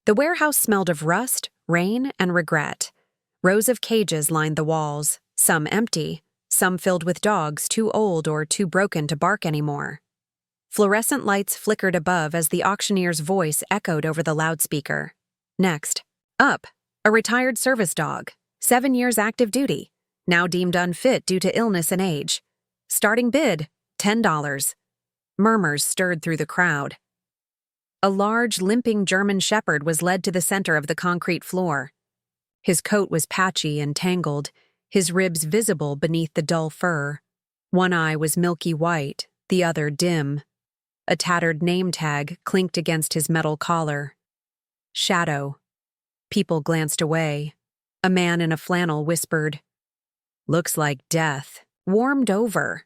The warehouse smelled of rust, rain, and regret. Rows of cages lined the walls, some empty, some filled with dogs too old or too broken to bark anymore. Fluorescent lights flickered above as the auctioneer's voice echoed over the loudspeaker. Next, up, a retired service dog, 7 years active duty, now deemed unfit due to illness and age. Starting bid, $10. Murmurs stirred through the crowd. A large, limping German shepherd was led to the center of the concrete floor. His coat was patchy and tangled, his ribs visible beneath the dull fur. One eye was milky white, the other dim. A tattered name tag clinked against his metal collar. Shadow. People glanced away. A man in a flannel whispered, "Looks like death. Warmed over."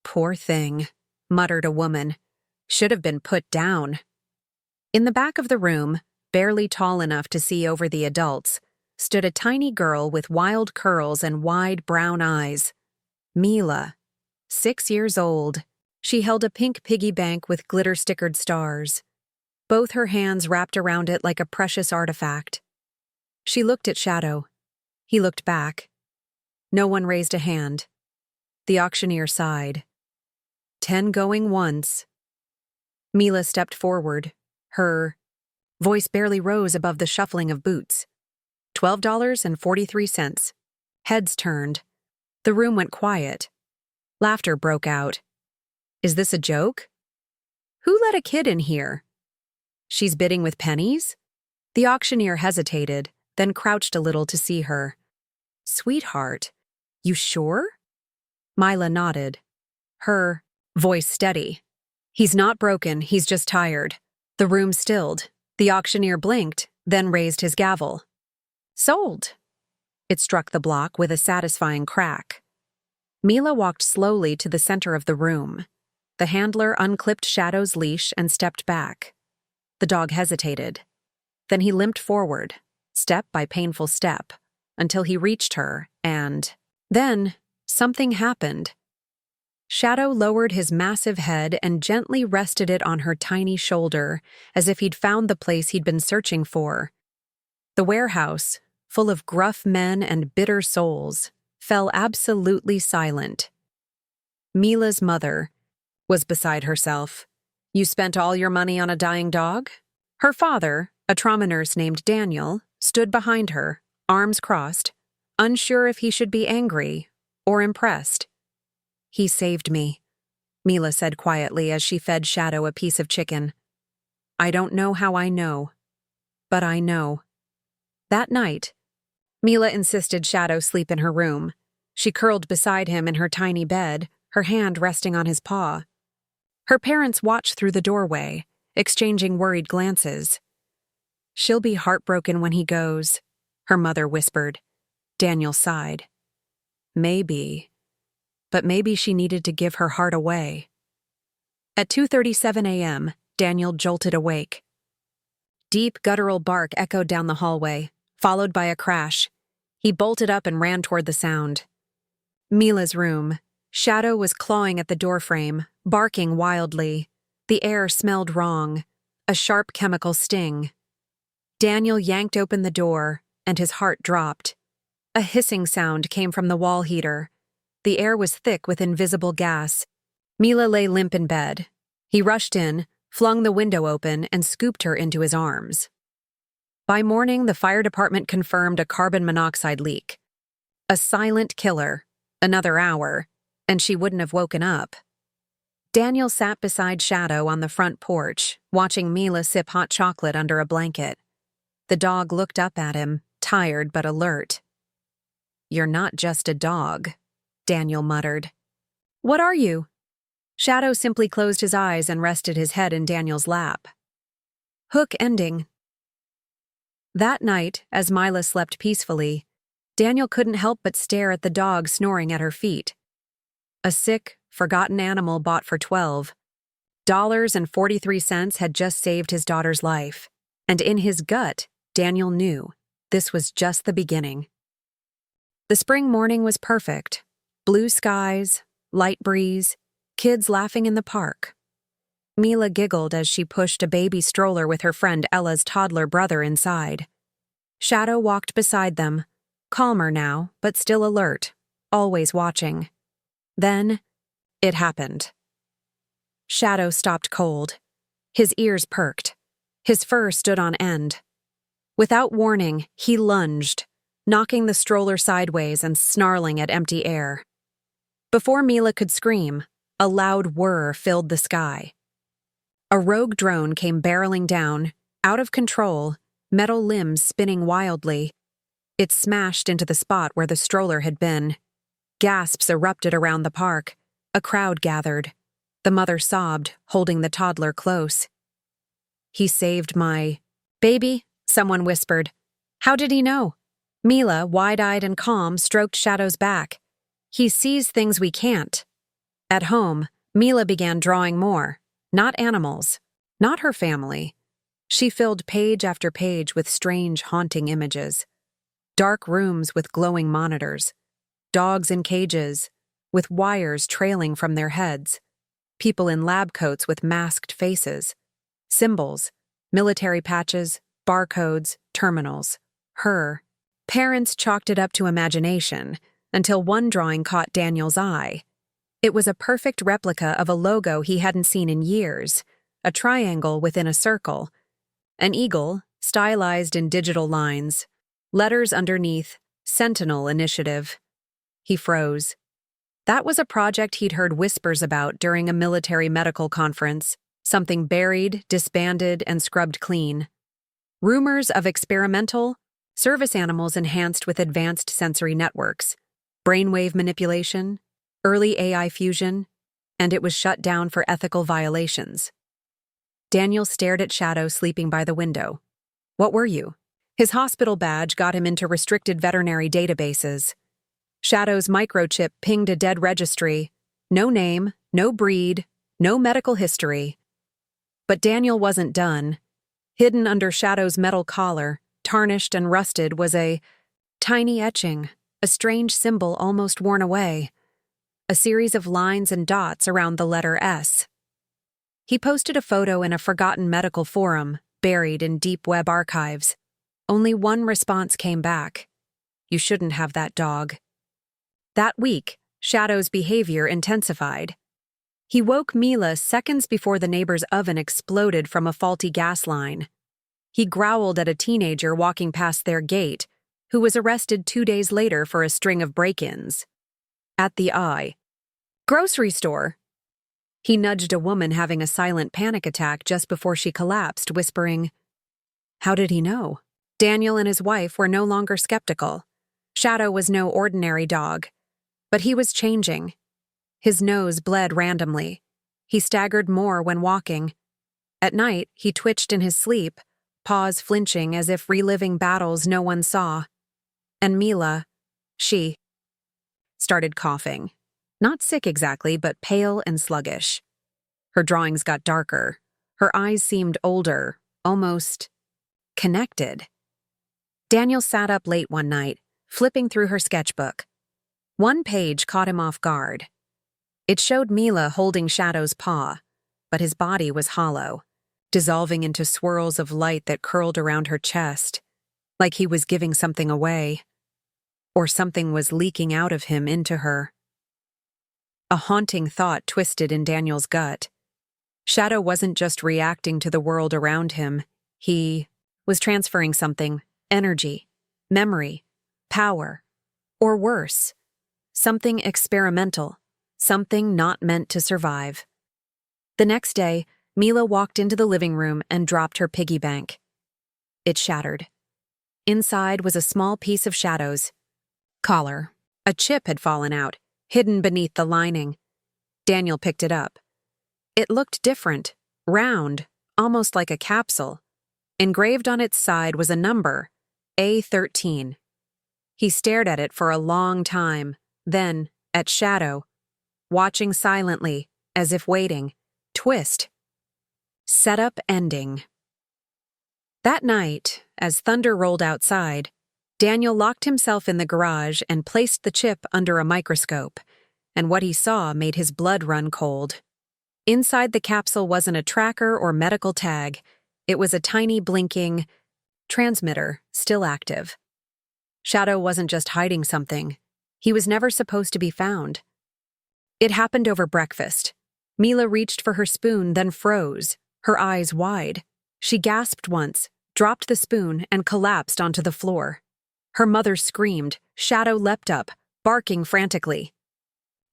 "Poor thing," muttered a woman. "Should have been put down." In the back of the room, barely tall enough to see over the adults, stood a tiny girl with wild curls and wide brown eyes. Mila, 6 years old. She held a pink piggy bank with glitter-stickered stars. Both her hands wrapped around it like a precious artifact. She looked at Shadow. He looked back. No one raised a hand. The auctioneer sighed. 10 going once. Mila stepped forward. Her voice barely rose above the shuffling of boots. $12.43. Heads turned. The room went quiet. Laughter broke out. "Is this a joke? Who let a kid in here? She's bidding with pennies?" The auctioneer hesitated, then crouched a little to see her. "Sweetheart, you sure?" Mila nodded. Her voice steady. "He's not broken, he's just tired." The room stilled. The auctioneer blinked, then raised his gavel. "Sold." It struck the block with a satisfying crack. Mila walked slowly to the center of the room. The handler unclipped Shadow's leash and stepped back. The dog hesitated. Then he limped forward, step by painful step, until he reached her, and then something happened. Shadow lowered his massive head and gently rested it on her tiny shoulder, as if he'd found the place he'd been searching for. The warehouse, full of gruff men and bitter souls, fell absolutely silent. Mila's mother was beside herself. "You spent all your money on a dying dog?" Her father, a trauma nurse named Daniel, stood behind her, arms crossed, unsure if he should be angry or impressed. "He saved me," Mila said quietly as she fed Shadow a piece of chicken. "I don't know how I know, but I know." That night, Mila insisted Shadow sleep in her room. She curled beside him in her tiny bed, her hand resting on his paw. Her parents watched through the doorway, exchanging worried glances. "She'll be heartbroken when he goes," her mother whispered. Daniel sighed. "Maybe. But maybe she needed to give her heart away." At 2:37 a.m., Daniel jolted awake. Deep, guttural bark echoed down the hallway, followed by a crash. He bolted up and ran toward the sound. Mila's room. Shadow was clawing at the doorframe, barking wildly. The air smelled wrong, a sharp chemical sting. Daniel yanked open the door, and his heart dropped. A hissing sound came from the wall heater. The air was thick with invisible gas. Mila lay limp in bed. He rushed in, flung the window open, and scooped her into his arms. By morning, the fire department confirmed a carbon monoxide leak. A silent killer. Another hour, and she wouldn't have woken up. Daniel sat beside Shadow on the front porch, watching Mila sip hot chocolate under a blanket. The dog looked up at him, tired but alert. "You're not just a dog," Daniel muttered. "What are you?" Shadow simply closed his eyes and rested his head in Daniel's lap. Hook ending. That night, as Mila slept peacefully, Daniel couldn't help but stare at the dog snoring at her feet. A sick, forgotten animal bought for $12.43 had just saved his daughter's life, and in his gut, Daniel knew this was just the beginning. The spring morning was perfect. Blue skies, light breeze, kids laughing in the park. Mila giggled as she pushed a baby stroller with her friend Ella's toddler brother inside. Shadow walked beside them, calmer now, but still alert, always watching. Then, it happened. Shadow stopped cold. His ears perked. His fur stood on end. Without warning, he lunged, knocking the stroller sideways and snarling at empty air. Before Mila could scream, a loud whir filled the sky. A rogue drone came barreling down, out of control, metal limbs spinning wildly. It smashed into the spot where the stroller had been. Gasps erupted around the park. A crowd gathered. The mother sobbed, holding the toddler close. "He saved my baby," someone whispered. "How did he know?" Mila, wide-eyed and calm, stroked Shadow's back. "He sees things we can't." At home, Mila began drawing more. Not animals. Not her family. She filled page after page with strange, haunting images. Dark rooms with glowing monitors. Dogs in cages, with wires trailing from their heads. People in lab coats with masked faces. Symbols, military patches, barcodes, terminals. Her. Parents chalked it up to imagination, until one drawing caught Daniel's eye. It was a perfect replica of a logo he hadn't seen in years, a triangle within a circle. An eagle, stylized in digital lines. Letters underneath, Sentinel Initiative. He froze. That was a project he'd heard whispers about during a military medical conference, something buried, disbanded, and scrubbed clean. Rumors of experimental, service animals enhanced with advanced sensory networks, brainwave manipulation, early AI fusion, and it was shut down for ethical violations. Daniel stared at Shadow sleeping by the window. "What were you?" His hospital badge got him into restricted veterinary databases. Shadow's microchip pinged a dead registry. No name, no breed, no medical history. But Daniel wasn't done. Hidden under Shadow's metal collar, tarnished and rusted, was a tiny etching, a strange symbol almost worn away. A series of lines and dots around the letter S. He posted a photo in a forgotten medical forum, buried in deep web archives. Only one response came back. "You shouldn't have that dog." That week, Shadow's behavior intensified. He woke Mila seconds before the neighbor's oven exploded from a faulty gas line. He growled at a teenager walking past their gate, who was arrested 2 days later for a string of break-ins. At the grocery store. He nudged a woman having a silent panic attack just before she collapsed, whispering, "How did he know?" Daniel and his wife were no longer skeptical. Shadow was no ordinary dog. But he was changing. His nose bled randomly. He staggered more when walking. At night, he twitched in his sleep, paws flinching as if reliving battles no one saw. And Mila, she started coughing. Not sick exactly, but pale and sluggish. Her drawings got darker. Her eyes seemed older, almost connected. Daniel sat up late one night, flipping through her sketchbook. One page caught him off guard. It showed Mila holding Shadow's paw, but his body was hollow, dissolving into swirls of light that curled around her chest, like he was giving something away, or something was leaking out of him into her. A haunting thought twisted in Daniel's gut. Shadow wasn't just reacting to the world around him, he was transferring something, energy, memory, power, or worse, something experimental, something not meant to survive. The next day, Mila walked into the living room and dropped her piggy bank. It shattered. Inside was a small piece of Shadow's collar. A chip had fallen out, hidden beneath the lining. Daniel picked it up. It looked different, round, almost like a capsule. Engraved on its side was a number, A13. He stared at it for a long time, then at Shadow, watching silently, as if waiting. Twist. Setup ending. That night, as thunder rolled outside, Daniel locked himself in the garage and placed the chip under a microscope, and what he saw made his blood run cold. Inside the capsule wasn't a tracker or medical tag. It was a tiny blinking transmitter, still active. Shadow wasn't just hiding something. He was never supposed to be found. It happened over breakfast. Mila reached for her spoon, then froze, her eyes wide. She gasped once, dropped the spoon, and collapsed onto the floor. Her mother screamed. Shadow leapt up, barking frantically.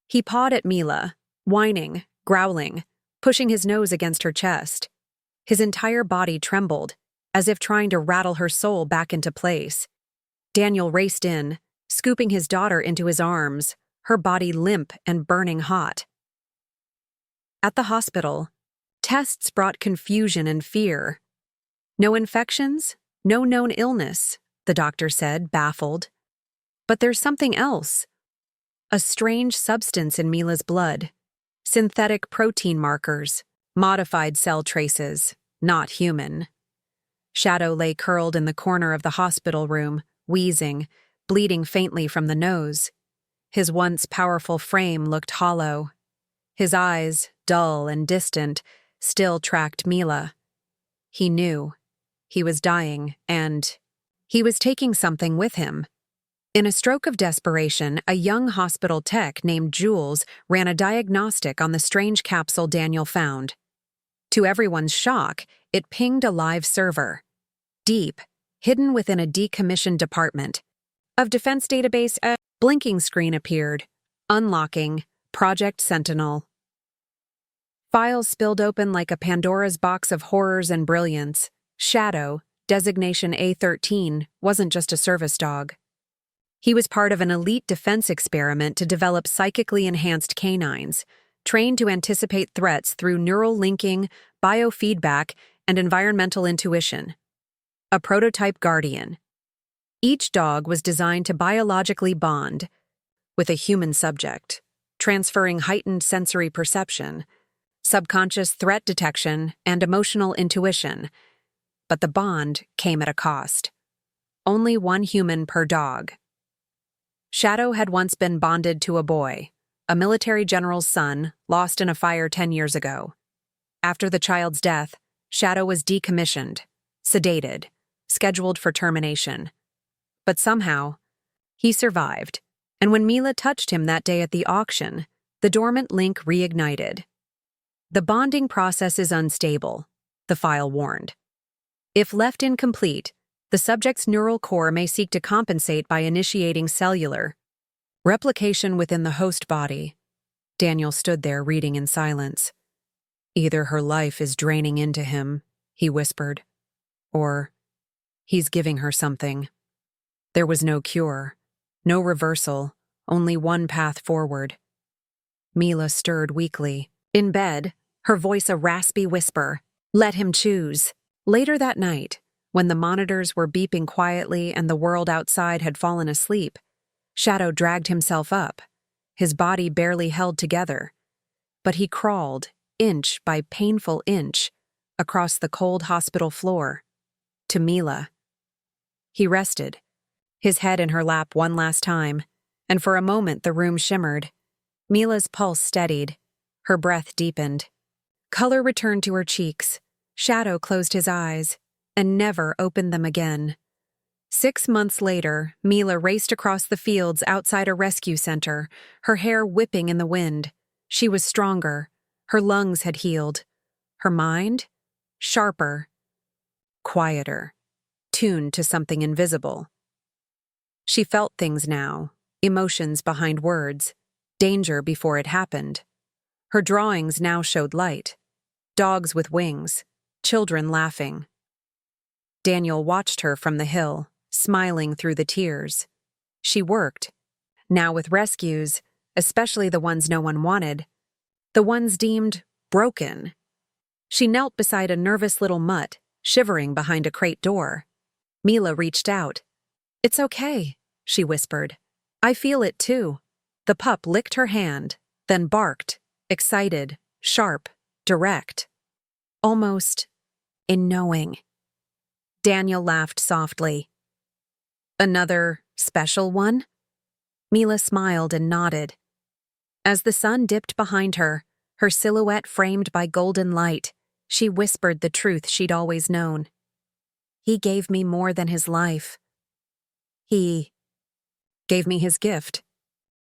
He pawed at Mila, whining, growling, pushing his nose against her chest. His entire body trembled, as if trying to rattle her soul back into place. Daniel raced in, scooping his daughter into his arms, her body limp and burning hot. At the hospital, tests brought confusion and fear. No infections, no known illness, the doctor said, baffled. But there's something else. A strange substance in Mila's blood. Synthetic protein markers, modified cell traces, not human. Shadow lay curled in the corner of the hospital room, wheezing, bleeding faintly from the nose. His once powerful frame looked hollow. His eyes, dull and distant, still tracked Mila. He knew. He was dying, and he was taking something with him. In a stroke of desperation, a young hospital tech named Jules ran a diagnostic on the strange capsule Daniel found. To everyone's shock, it pinged a live server. Deep, hidden within a decommissioned department. Of Defense Database, a blinking screen appeared. Unlocking, Project Sentinel. Files spilled open like a Pandora's box of horrors and brilliance. Shadow, designation A13, wasn't just a service dog. He was part of an elite defense experiment to develop psychically enhanced canines, trained to anticipate threats through neural linking, biofeedback, and environmental intuition. A prototype guardian. Each dog was designed to biologically bond with a human subject, transferring heightened sensory perception, subconscious threat detection, and emotional intuition. But the bond came at a cost. Only one human per dog. Shadow had once been bonded to a boy, a military general's son, lost in a fire 10 years ago. After the child's death, Shadow was decommissioned, sedated, scheduled for termination. But somehow, he survived, and when Mila touched him that day at the auction, the dormant link reignited. The bonding process is unstable, the file warned. If left incomplete, the subject's neural core may seek to compensate by initiating cellular replication within the host body. Daniel stood there reading in silence. Either her life is draining into him, he whispered, or he's giving her something. There was no cure, no reversal, only one path forward. Mila stirred weakly. In bed, her voice a raspy whisper. Let him choose. Later that night, when the monitors were beeping quietly and the world outside had fallen asleep, Shadow dragged himself up, his body barely held together. But he crawled, inch by painful inch, across the cold hospital floor, to Mila. He rested, his head in her lap one last time, and for a moment the room shimmered. Mila's pulse steadied, her breath deepened. Color returned to her cheeks. Shadow closed his eyes and never opened them again. 6 months later, Mila raced across the fields outside a rescue center, her hair whipping in the wind. She was stronger. Her lungs had healed. Her mind? Sharper. Quieter. Tuned to something invisible. She felt things now, emotions behind words, danger before it happened. Her drawings now showed light. Dogs with wings, children laughing. Daniel watched her from the hill, smiling through the tears. She worked, now with rescues, especially the ones no one wanted, the ones deemed broken. She knelt beside a nervous little mutt, shivering behind a crate door. Mila reached out. It's okay, she whispered. I feel it too. The pup licked her hand, then barked, excited, sharp, direct. Almost in knowing. Daniel laughed softly. Another special one? Mila smiled and nodded. As the sun dipped behind her, Her silhouette framed by golden light, she whispered the truth she'd always known. He gave me more than his life. He gave me his gift.